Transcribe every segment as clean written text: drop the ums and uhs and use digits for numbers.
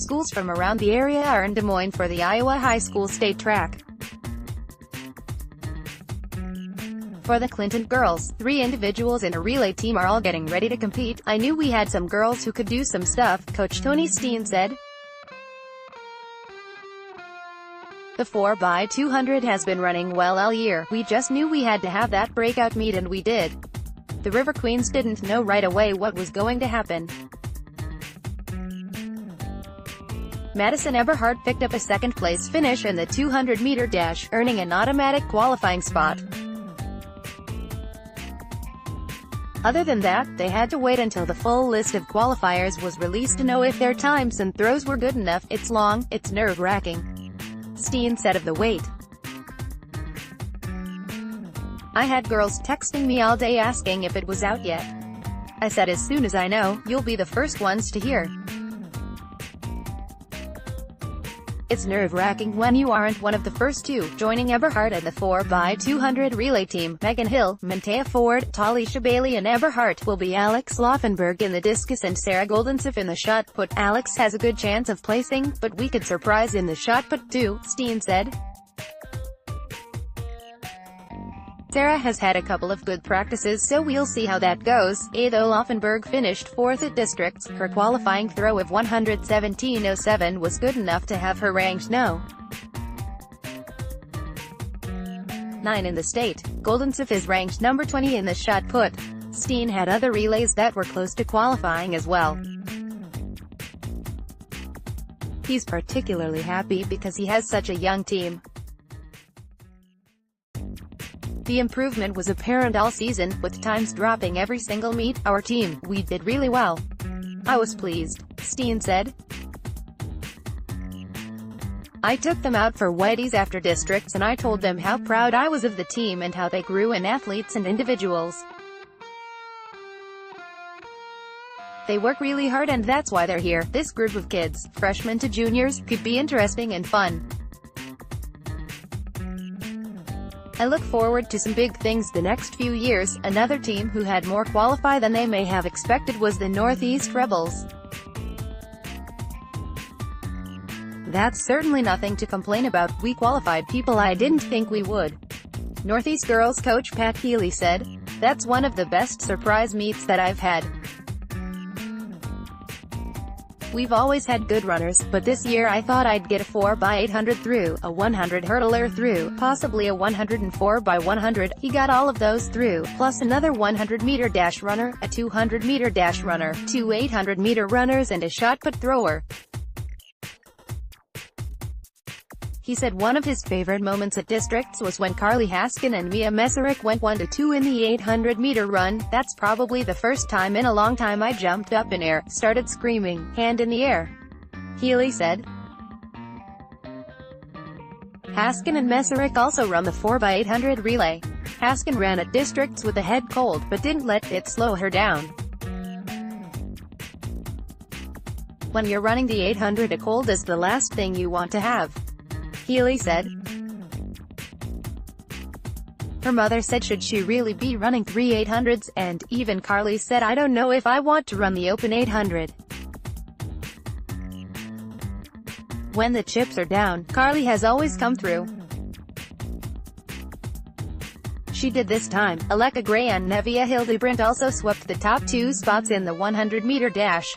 schools from around the area are in Des Moines for the Iowa High School State Track. For the Clinton girls, 3 individuals in a relay team are all getting ready to compete. I knew we had some girls who could do some stuff, Coach Tony Steen said. The 4x200 has been running well all year. We just knew we had to have that breakout meet and we did. The River Queens didn't know right away what was going to happen. Madison Eberhardt picked up a second-place finish in the 200-meter dash, earning an automatic qualifying spot. Other than that, they had to wait until the full list of qualifiers was released to know if their times and throws were good enough. It's long, it's nerve-wracking, Steen said of the wait. I had girls texting me all day asking if it was out yet. I said as soon as I know, you'll be the first ones to hear. It's nerve-wracking when you aren't one of the first two. Joining Eberhardt and the 4x200 relay team, Megan Hill, Mantea Ford, Talisha Bailey and Eberhardt will be Alex Laufenberg in the discus and Sarah Goldensiff in the shot put. Alex has a good chance of placing, but we could surprise in the shot put too, Steen said. Sarah has had a couple of good practices, so we'll see how that goes. Although Laufenberg finished 4th at districts, her qualifying throw of 117.07 was good enough to have her ranked No. 9 in the state. Goldensiff is ranked number 20 in the shot put. Steen had other relays that were close to qualifying as well. He's particularly happy because he has such a young team. The improvement was apparent all season, with times dropping every single meet. Our team, we did really well. I was pleased, Steen said. I took them out for Whiteys after districts and I told them how proud I was of the team and how they grew in athletes and individuals. They work really hard and that's why they're here. This group of kids, freshmen to juniors, could be interesting and fun. I look forward to some big things the next few years. Another team who had more qualify than they may have expected was the Northeast Rebels. That's certainly nothing to complain about. We qualified people I didn't think we would. Northeast girls coach Pat Healy said. That's one of the best surprise meets that I've had. We've always had good runners, but this year I thought I'd get a 4x800 through, a 100 hurdler through, possibly a 104x100. He got all of those through, plus another 100-meter dash runner, a 200-meter dash runner, 2 800-meter runners and a shot put thrower. He said one of his favorite moments at districts was when Carly Haskin and Mia Meserick went 1-2 in the 800-meter run. That's probably the first time in a long time I jumped up in air, started screaming, hand in the air, Healy said. Haskin and Meserick also run the 4x800 relay. Haskin ran at districts with a head cold, but didn't let it slow her down. When you're running the 800, a cold is the last thing you want to have, Healy said. Her mother said should she really be running 3 800s, and even Carly said I don't know if I want to run the open 800. When the chips are down, Carly has always come through. She did this time. Aleka Gray and Nevia Hildebrandt also swept the top 2 spots in the 100-meter dash.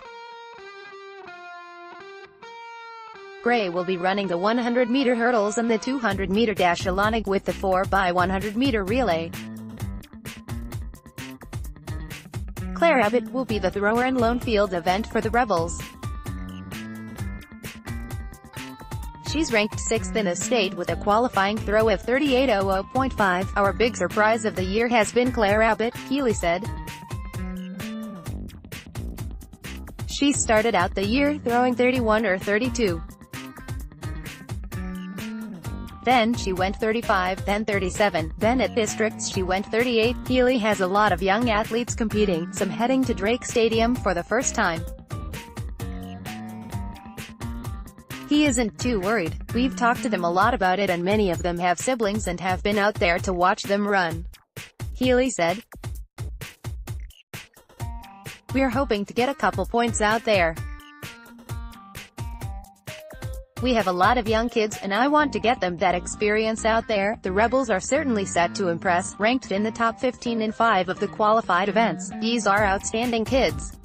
Gray will be running the 100-meter hurdles and the 200-meter dash along with the 4x100-meter relay. Claire Abbott will be the thrower in lone field event for the Rebels. She's ranked 6th in the state with a qualifying throw of 38.00.5. Our big surprise of the year has been Claire Abbott, Healy said. She started out the year throwing 31 or 32. Then she went 35, then 37, then at districts she went 38. Healy has a lot of young athletes competing, some heading to Drake Stadium for the first time. He isn't too worried. We've talked to them a lot about it and many of them have siblings and have been out there to watch them run, Healy said. We're hoping to get a couple points out there. We have a lot of young kids, and I want to get them that experience out there. The Rebels are certainly set to impress, ranked in the top 15 in 5 of the qualified events. These are outstanding kids,"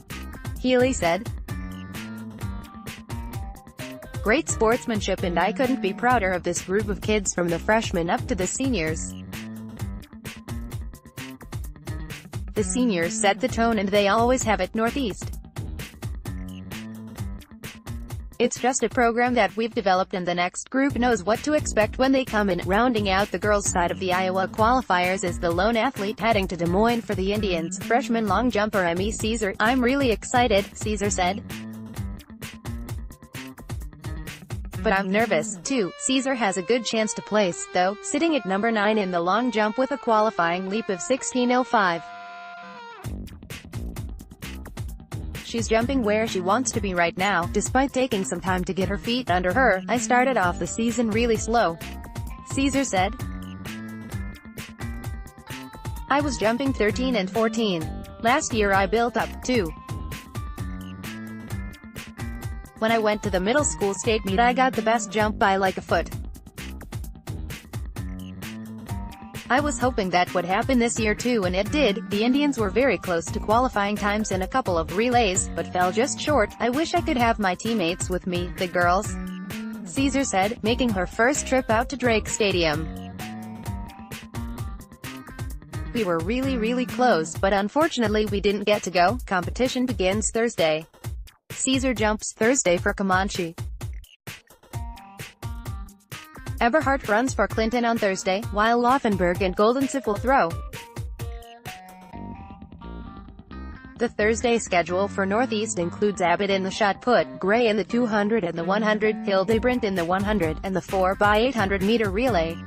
Healy said. "Great sportsmanship, and I couldn't be prouder of this group of kids from the freshmen up to the seniors. The seniors set the tone, and they always have at Northeast. It's just a program that we've developed, and the next group knows what to expect when they come in." Rounding out the girls' side of the Iowa qualifiers is the lone athlete heading to Des Moines for the Indians, freshman long jumper Emmy Caesar. "I'm really excited," Caesar said. "But I'm nervous, too." Caesar has a good chance to place, though, sitting at number 9 in the long jump with a qualifying leap of 16.05. "She's jumping where she wants to be right now, despite taking some time to get her feet under her. I started off the season really slow," Caesar said. "I was jumping 13 and 14. Last year I built up, too. When I went to the middle school state meet I got the best jump by like a foot. I was hoping that would happen this year too, and it did." The Indians were very close to qualifying times in a couple of relays, but fell just short. "I wish I could have my teammates with me, the girls," Caesar said, making her first trip out to Drake Stadium. "We were really close, but unfortunately we didn't get to go." Competition begins Thursday. Caesar jumps Thursday for Comanche. Eberhart runs for Clinton on Thursday, while Laufenberg and Goldensiff will throw. The Thursday schedule for Northeast includes Abbott in the shot put, Gray in the 200 and the 100, Hildebrandt in the 100, and the 4x800 meter relay.